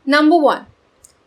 Number one,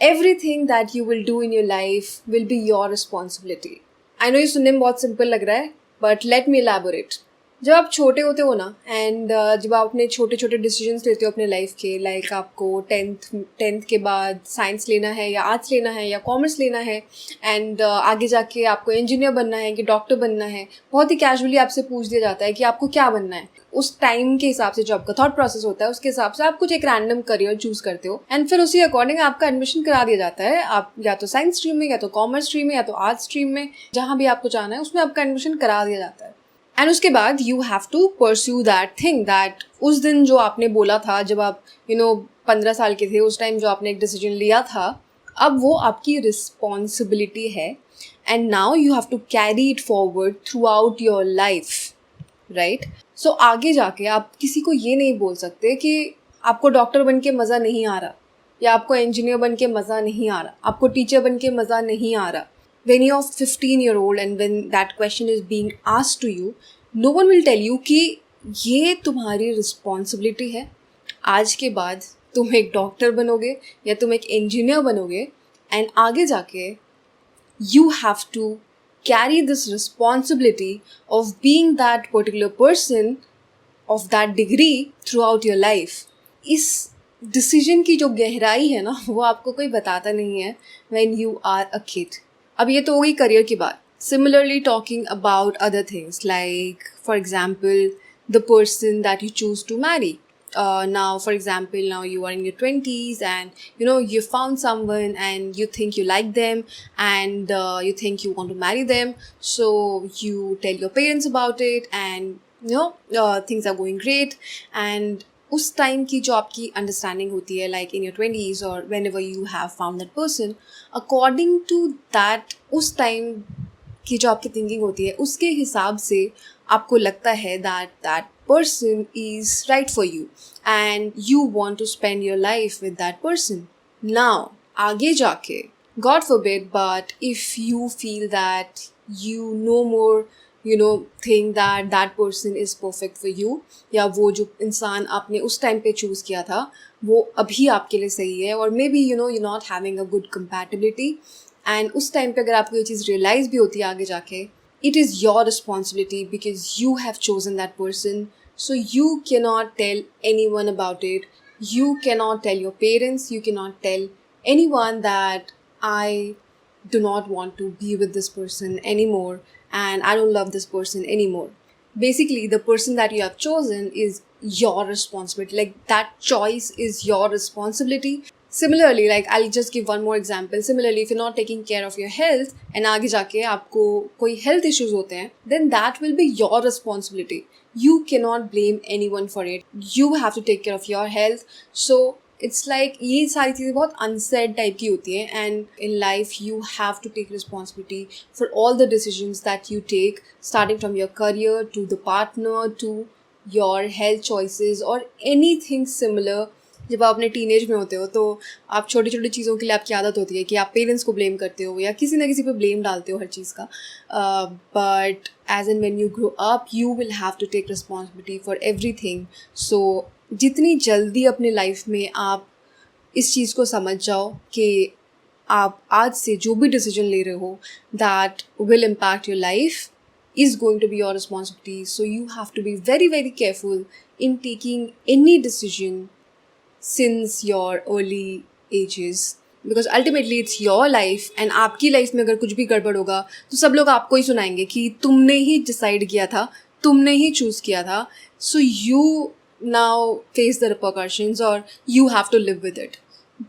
everything that you will do in your life will be your responsibility. I know ये सुनने में बहुत simple लग रहा है, but let me elaborate. जब आप छोटे होते हो ना एंड जब आप अपने छोटे छोटे डिसीजंस लेते हो अपने लाइफ के, लाइक आपको टेंथ के बाद साइंस लेना है या आर्ट्स लेना है या कॉमर्स लेना है एंड आगे जाके आपको इंजीनियर बनना है कि डॉक्टर बनना है, बहुत ही कैजुअली आपसे पूछ दिया जाता है कि आपको क्या बनना है. उस टाइम के हिसाब से जो आपका थॉट प्रोसेस होता है उसके हिसाब से आप कुछ एक रैंडम करियर चूज करते हो एंड फिर उसी अकॉर्डिंग आपका एडमिशन करा दिया जाता है. आप या तो साइंस स्ट्रीम में या तो कॉमर्स स्ट्रीम में या तो आर्ट्स स्ट्रीम में, जहाँ भी आपको जाना है उसमें आपका एडमिशन करा दिया जाता है. एंड उसके बाद you have to pursue that thing that उस दिन जो आपने बोला था जब आप 15 साल के थे, उस टाइम जो आपने एक डिसीजन लिया था, अब वो आपकी रिस्पॉन्सिबिलिटी है and now you have to carry it forward throughout your life, right? So आगे जाके आप किसी को ये नहीं बोल सकते कि आपको डॉक्टर बन के मज़ा नहीं आ रहा या आपको इंजीनियर बन के मज़ा नहीं आ रहा, आपको टीचर बन के मज़ा नहीं आ रहा. When you're 15-year-old and when that question is being asked to you, no one will tell you कि ये तुम्हारी रिस्पॉन्सिबिलिटी है. आज के बाद तुम एक डॉक्टर बनोगे या तुम एक इंजीनियर बनोगे एंड आगे जाके you have to carry this responsibility of being that particular person of that degree throughout your life. इस डिसीजन की जो गहराई है ना वो आपको कोई बताता नहीं है when you are a kid. अब ये तो हो गई करियर की बात. Similarly, talking about other things like, for example, the person that you choose to marry. Now, for example, now you are in your 20s and you found someone and you think you like them and you think you want to marry them. So you tell your parents about it and things are going great. And उस time की जो आपकी understanding होती है, like in your 20s और whenever you have found that person, according to that उस time की जो आपकी थिंकिंग होती है उसके हिसाब से आपको लगता है that that person is right for you and you want to spend your life with that person. Now, आगे जाके, God forbid, but if you feel that you no more think that that person is perfect for you, या वो जो इंसान आपने उस time पे choose किया था वो अभी आपके लिए सही है, और may be you're not having a good compatibility, and उस टाइम पे अगर आपको ये चीज़ रियलाइज़ भी होती है आगे जाके, it is your responsibility because you have chosen that person. So you cannot tell anyone about it. You cannot tell your parents. You cannot tell anyone that I do not want to be with this person anymore and I don't love this person anymore. Basically, the person that you have chosen is your responsibility. Like, that choice is your responsibility. Similarly, like I'll just give one more example. Similarly, if you're not taking care of your health and आगे जाके आपको कोई health issues होते हैं, then that will be your responsibility. You cannot blame anyone for it. You have to take care of your health. So it's like ये सारी चीज़ें बहुत unsaid type की होती हैं, and in life you have to take responsibility for all the decisions that you take, starting from your career to the partner to your health choices or anything similar. जब आप अपने teenage में होते हो तो आप छोटी छोटी चीज़ों के लिए आपकी आदत होती है कि आप पेरेंट्स को ब्लेम करते हो या किसी ना किसी पे ब्लेम डालते हो हर चीज़ का. But as an when you grow up you will have to take responsibility for everything. So जितनी जल्दी अपने लाइफ में आप इस चीज़ को समझ जाओ कि आप आज से जो भी डिसीजन ले रहे हो that will impact your life is going to be your responsibility. So you have to be very, very careful in taking any decision since your early ages, because ultimately it's your life and आपकी life में अगर कुछ भी गड़बड़ होगा तो सब लोग आपको ही सुनाएंगे कि तुमने ही डिसाइड किया था, तुमने ही चूज़ किया था. So you now face the repercussions or you have to live with it.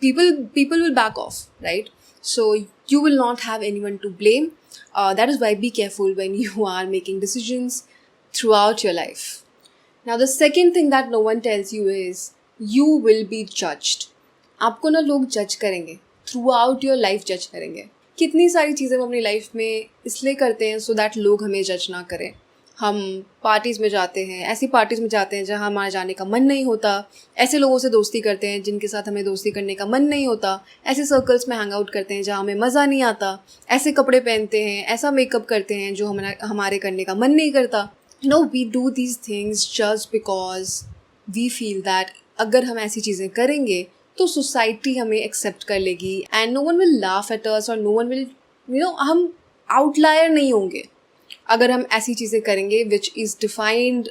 People will back off, right? So you will not have anyone to blame. That is why be careful when you are making decisions throughout your life. Now the second thing that no one tells you is you will be judged. आपको ना लोग जज करेंगे, throughout your life जज करेंगे. कितनी सारी चीज़ें हम अपनी लाइफ में इसलिए करते हैं so that लोग हमें जज ना करें. हम पार्टीज़ में जाते हैं, ऐसी पार्टीज़ में जाते हैं जहाँ हमारा जाने का मन नहीं होता, ऐसे लोगों से दोस्ती करते हैं जिनके साथ हमें दोस्ती करने का मन नहीं होता, ऐसे सर्कल्स में हैंग आउट करते हैं जहाँ हमें मज़ा नहीं आता, ऐसे कपड़े पहनते हैं, ऐसा मेकअप करते हैं जो हमारे करने का मन नहीं करता. No, we do these things just because we feel that अगर हम ऐसी चीज़ें करेंगे तो सोसाइटी हमें एक्सेप्ट कर लेगी and no one will laugh at us और नो वन विल हम आउटलायर नहीं होंगे अगर हम ऐसी चीज़ें करेंगे which is defined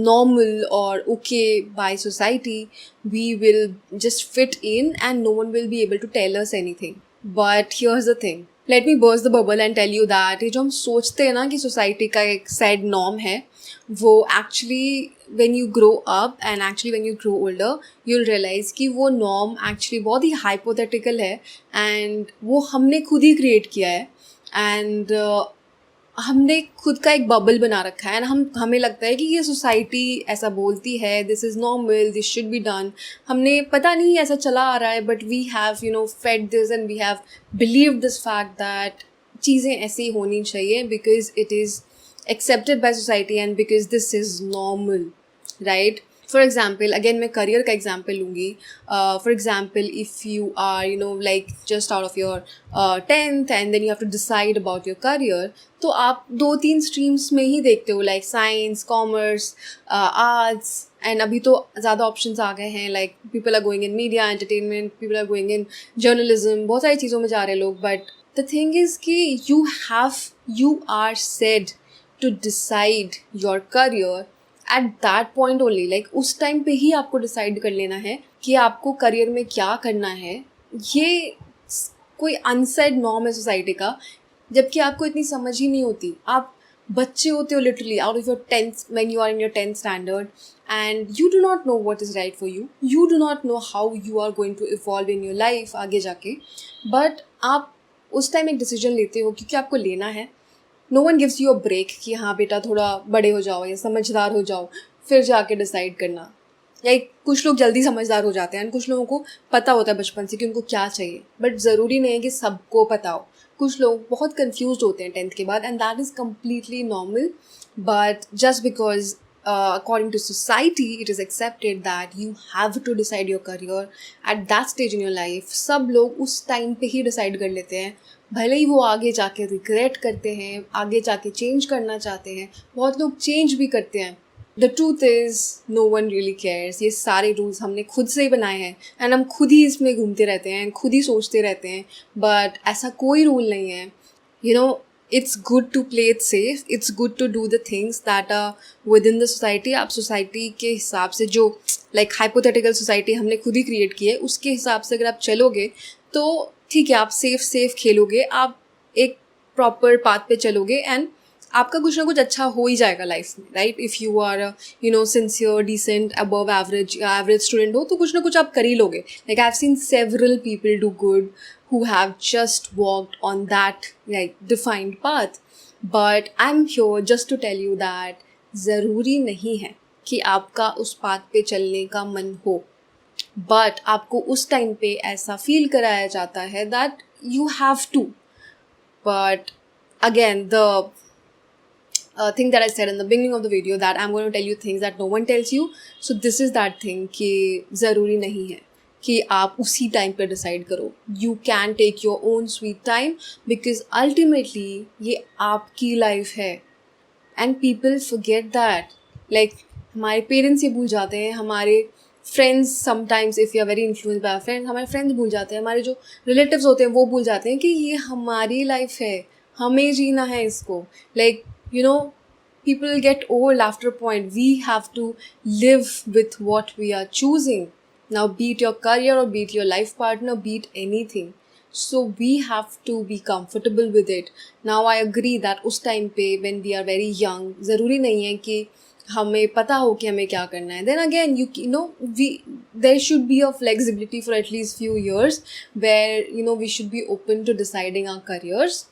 normal or okay by society. We will just fit in and no one will be able to tell us anything. But here's the thing. Let me burst the bubble and tell you that ये जो हम सोचते हैं ना कि society का एक sad norm है वो actually when you grow up and actually when you grow older you'll realize कि वो नॉर्म एक्चुअली बहुत ही हाइपोथेटिकल है and वो हमने खुद ही क्रिएट किया है and हमने खुद का एक बबल बना रखा है एंड हमें लगता है कि ये सोसाइटी ऐसा बोलती है this is normal this should be done हमने पता नहीं ऐसा चला आ रहा है but we have fed this and we have believe this fact that चीज़ें ऐसी होनी चाहिए because it is accepted by society and because this is normal, right? For example, again मैं career का example लूँगी. For example, if you are like just out of your 10th and then you have to decide about your career, तो आप 2-3 streams में ही देखते हो like science, commerce, arts and अभी तो ज़्यादा options आ गए हैं like people are going in media, entertainment, people are going in journalism, बहुत सारी चीज़ों में जा रहे हैं लोग. But the thing is कि you are said to decide your career at that point only. like उस टाइम पे ही आपको डिसाइड कर लेना है कि आपको करियर में क्या करना है. ये कोई अनसेड नॉर्म है सोसाइटी का जबकि आपको इतनी समझ ही नहीं होती. आप बच्चे होते हो literally out of your 10th when you are in your 10th standard and you do not know what is right for you. You do not know how you are going to evolve in your life आगे जाके. but आप उस time एक decision लेते हो क्योंकि आपको लेना है. No one gives you a break कि हाँ बेटा थोड़ा बड़े हो जाओ या समझदार हो जाओ फिर जाके डिसाइड करना. या कुछ लोग जल्दी समझदार हो जाते हैं कुछ लोगों को पता होता है बचपन से कि उनको क्या चाहिए बट ज़रूरी नहीं है कि सबको पता हो. कुछ लोग बहुत कन्फ्यूज होते हैं 10th के बाद and that is completely normal. But just because according to society it is accepted that you have to decide your career at that stage in your life. सब लोग उस टाइम पे ही डिसाइड कर लेते हैं भले ही वो आगे जाके रिग्रेट करते हैं आगे जाके चेंज करना चाहते हैं. बहुत लोग चेंज भी करते हैं. The truth is no one really cares. ये सारे रूल्स हमने खुद से ही बनाए हैं एंड हम खुद ही इसमें घूमते रहते हैं खुद ही सोचते रहते हैं. बट ऐसा कोई रूल नहीं है. It's good to play it safe. It's good to do the things that are within the society. आप सोसाइटी के हिसाब से जो like hypothetical society हमने खुद ही क्रिएट की है उसके हिसाब से अगर आप चलोगे तो ठीक है आप सेफ खेलोगे आप एक प्रॉपर पाथ पे चलोगे एंड आपका कुछ ना कुछ अच्छा हो ही जाएगा लाइफ में. Right if you are sincere decent above average student हो तो कुछ ना कुछ आप कर ही लोगे. Like I have seen several people do good who have just walked on that like defined path. But I'm here just to tell you that ज़रूरी नहीं है कि आपका उस पाथ पे चलने का मन हो but आपको उस टाइम पे ऐसा फील कराया जाता है that you have to. But again the thing that I said in the beginning of the video that I'm going to tell you things that no one tells you. So this is that thing कि ज़रूरी नहीं है कि आप उसी time पर decide करो. You can take your own sweet time because ultimately ये आपकी लाइफ है and people forget that. Like हमारे पेरेंट्स ये भूल जाते हैं हमारे friends sometimes if you are very influence by friends हमारे फ्रेंड्स भूल जाते हैं हमारे जो रिलेटिव्स होते हैं वो भूल जाते हैं कि ये हमारी लाइफ है हमें जीना है इसको. Like people get old after a point. We have to live with what we are choosing. Now, be it your career or be it your life partner, be it anything. So, we have to be comfortable with it. Now, I agree that उस time पे when we are very young, ज़रूरी नहीं है कि हमें पता हो कि हमें क्या करना है. Then again, there should be a flexibility for at least few years where, we should be open to deciding our careers.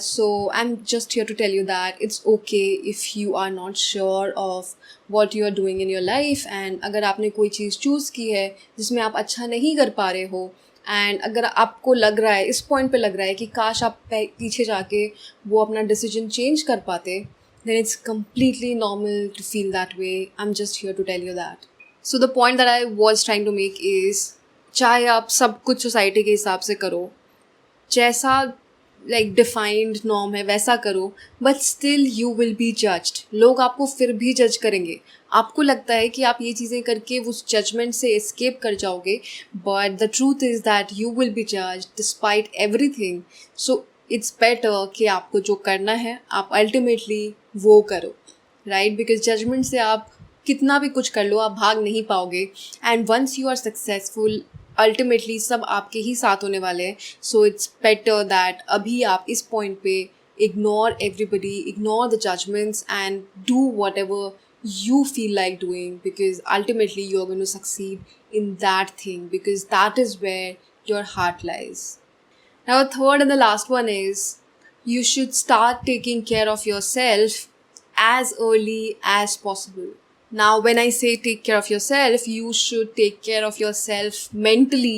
So I'm just here to tell you that it's okay if you are not sure of what you are doing in your life and अगर आपने कोई चीज़ choose की है जिसमें आप अच्छा नहीं कर पा रहे हो एंड अगर आपको लग रहा है इस पॉइंट पे लग रहा है कि काश आप पीछे जाके वो अपना डिसीजन चेंज कर पाते then it's completely normal to feel that way. I'm just here to tell you that. So the point that I was trying to make is चाहे आप सब कुछ सोसाइटी के हिसाब से करो जैसा लाइक डिफाइंड नॉर्म है वैसा करो, but still you will be judged. लोग आपको फिर भी जज करेंगे. आपको लगता है कि आप ये चीज़ें करके उस जजमेंट से एस्केप कर जाओगे, but the truth is that you will be judged despite everything. So it's better कि आपको जो करना है आप अल्टीमेटली वो करो, राइट? बिकॉज जजमेंट से आप कितना भी कुछ कर लो, आप भाग नहीं पाओगे. And once you are successful, ultimately सब आपके ही साथ होने वाले हैं. सो इट्स बेटर दैट अभी आप इस पॉइंट पे ignore everybody, ignore the judgements and do whatever you feel like doing, because ultimately you're going to succeed in that thing, because that is where your heart lies. Now, the third and the last one is you should start taking care of yourself as early as possible. Now, when I say take care of yourself, you should take care of yourself mentally,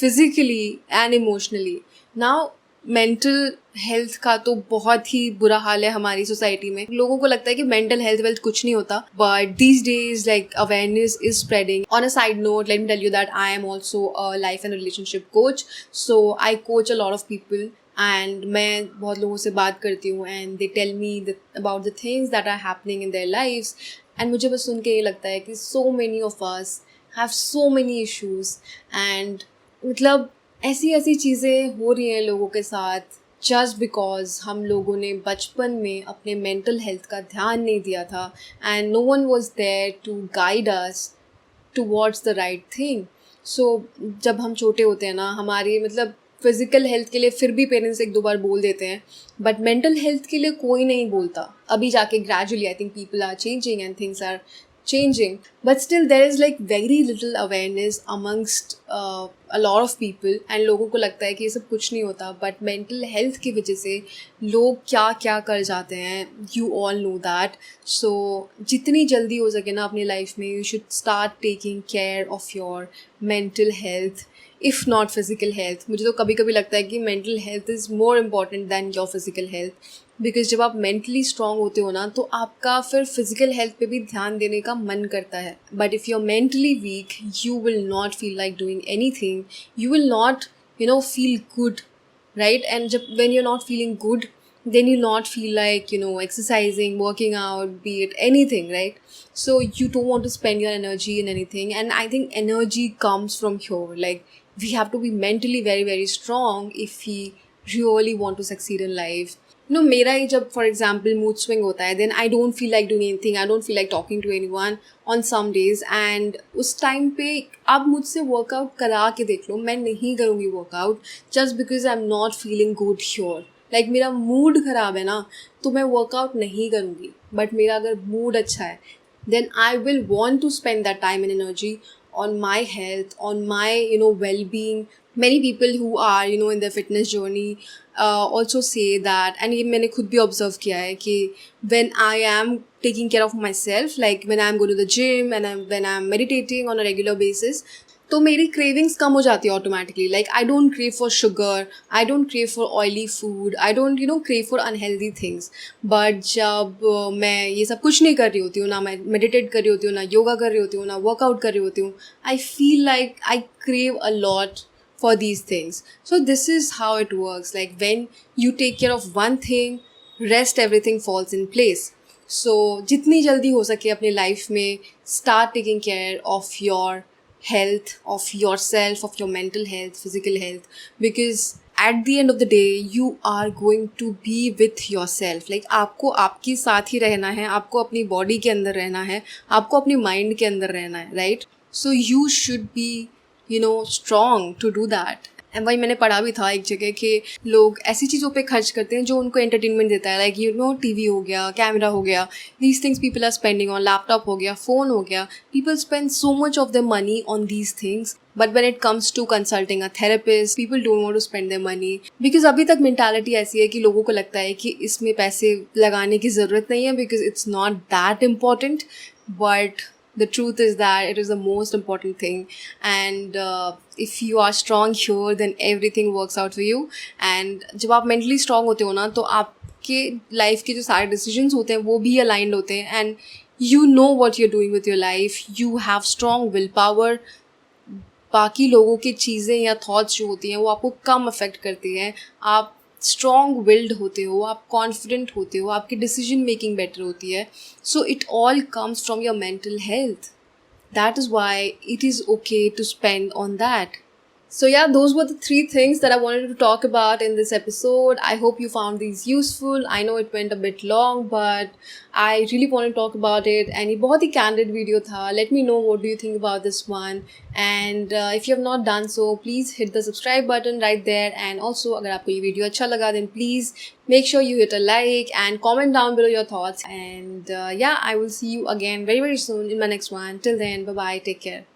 physically and emotionally. Now, mental health का तो बहुत ही बुरा हाल है हमारी society में. लोगों को लगता है कि मेंटल हेल्थ वेल्थ कुछ नहीं होता, but these days like awareness is spreading. On a side note, let me tell you that I am also a life and relationship coach. So I coach a lot of people and मैं बहुत लोगों से बात करती हूँ and they tell me about the things that are happening in their lifes. And मुझे बस सुन के ये लगता है कि so many of us have so many issues. And मतलब ऐसी ऐसी चीज़ें हो रही हैं लोगों के साथ जस्ट बिकॉज हम लोगों ने बचपन में अपने मेंटल हेल्थ का ध्यान नहीं दिया था and no one was there to guide us towards the right thing. So जब हम छोटे होते हैं ना, हमारी मतलब फिज़िकल हेल्थ के लिए फिर भी पेरेंट्स एक दो बार बोल देते हैं, बट मेंटल हेल्थ के लिए कोई नहीं बोलता. अभी जाके gradually I think people are changing and things are changing, but still there is like very little awareness amongst a lot of people. and लोगों को लगता है कि ये सब कुछ नहीं होता, but mental health की वजह से लोग क्या क्या कर जाते हैं, you all know that. so जितनी जल्दी हो सके ना अपनी लाइफ में, you should start taking care of your mental health, if not physical health. मुझे तो कभी कभी लगता है कि mental health is more important than your physical health, because जब आप मेंटली स्ट्रांग होते हो ना, तो आपका फिर फिजिकल हेल्थ पे भी ध्यान देने का मन करता है. But if you are mentally weak, you will not feel like doing anything, you will not feel good, right? And जब when you are not feeling good, then you not feel like exercising, working out, be it anything, right? So you don't want to spend your energy in anything, and I think energy comes from here. Like, we have to be mentally very very strong if we really want to succeed in life. मेरा ही जब for example mood swing होता है, then I don't feel like doing anything, I don't feel like talking to anyone on some days. And उस time पे आप मुझसे workout करा के देख लो, मैं नहीं करूँगी workout just because I am not feeling good sure. Like मेरा मूड ख़राब है ना, तो मैं वर्कआउट नहीं करूँगी. बट मेरा अगर मूड अच्छा है, then I will want to spend that time and energy on my health, on my well-being. Many people who are in their fitness journey also say that, and ये मैंने खुद भी observe किया है कि when I am taking care of myself, like when I am going to the gym and when I am meditating on a regular basis, तो मेरी cravings कम हो जाती है automatically. Like I don't crave for sugar, I don't crave for oily food, I don't crave for unhealthy things. But जब मैं ये सब कुछ नहीं कर रही होती हूँ, ना मैं मेडिटेट कर रही होती हूँ, ना योगा कर रही होती हूँ, ना वर्कआउट कर रही होती हूँ, I feel like I crave a lot for these things. So this is how it works. Like when you take care of one thing, rest everything falls in place. So जितनी जल्दी हो सके अपनी life में start taking care of your health, of yourself, of your mental health, physical health, because at the end of the day you are going to be with yourself. Like आपको आपके साथ ही रहना है, आपको अपनी बॉडी के अंदर रहना है, आपको अपनी माइंड के अंदर रहना है, right? So you should be strong to do that. And वही मैंने पढ़ा भी था एक जगह कि लोग ऐसी चीज़ों पे खर्च करते हैं जो उनको एंटरटेनमेंट देता है. लाइक टीवी हो गया, कैमरा हो गया, these things people are spending on. Laptop हो गया, फ़ोन हो गया, people spend so much of the money on these things. But when it comes to consulting a therapist, people don't want to spend their money because अभी तक mentality ऐसी है कि लोगों को लगता है कि इसमें पैसे लगाने की ज़रूरत नहीं है because it's not that important. But the truth is that it is the most important thing, and if you are strong here, then everything works out for you. And जब आप mentally strong होते हो ना, तो आपके life के जो सारे decisions होते हैं वो भी aligned होते हैं, and you know what you're doing with your life. You have strong willpower. बाकी लोगों की चीज़ें या थॉट्स जो होती हैं वो आपको कम अफेक्ट करती हैं. आप स्ट्रॉन्ग विल्ड होते हो, आप कॉन्फिडेंट होते हो, आपकी डिसीजन मेकिंग बेटर होती है. So it all comes from your mental health. That is why it is okay to spend on that. So yeah, those were the three things that I wanted to talk about in this episode. I hope you found these useful. I know it went a bit long, but I really want to talk about it. And ये बहुत ही candid video था. Let me know what do you think about this one. And if you have not done so, please hit the subscribe button right there. And also, अगर आपको ये video अच्छा लगा, then please make sure you hit a like and comment down below your thoughts. And yeah, I will see you again very very soon in my next one. Till then, bye bye. Take care.